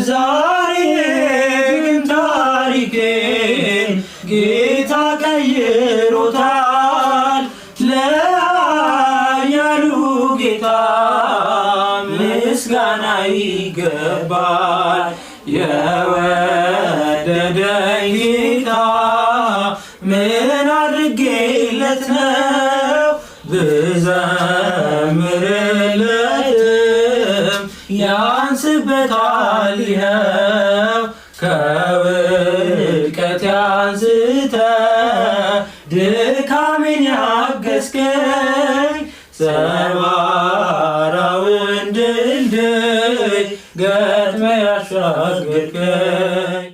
ዛሬ ግን ታሪኬን ጌታ ቀይሮታል። ለኃያሉ ጌታ ምስጋና ይገባል። የወደደኝ ጌታ ምን አድርጌለት ነው ብዘምርለትም ያንስበታል። ይኸው ከውድቀቴ አንስተህ ድካሜን ያገዝከኝ ሰባራውን ድልድይ ገጥመህ ያሻገርከኝ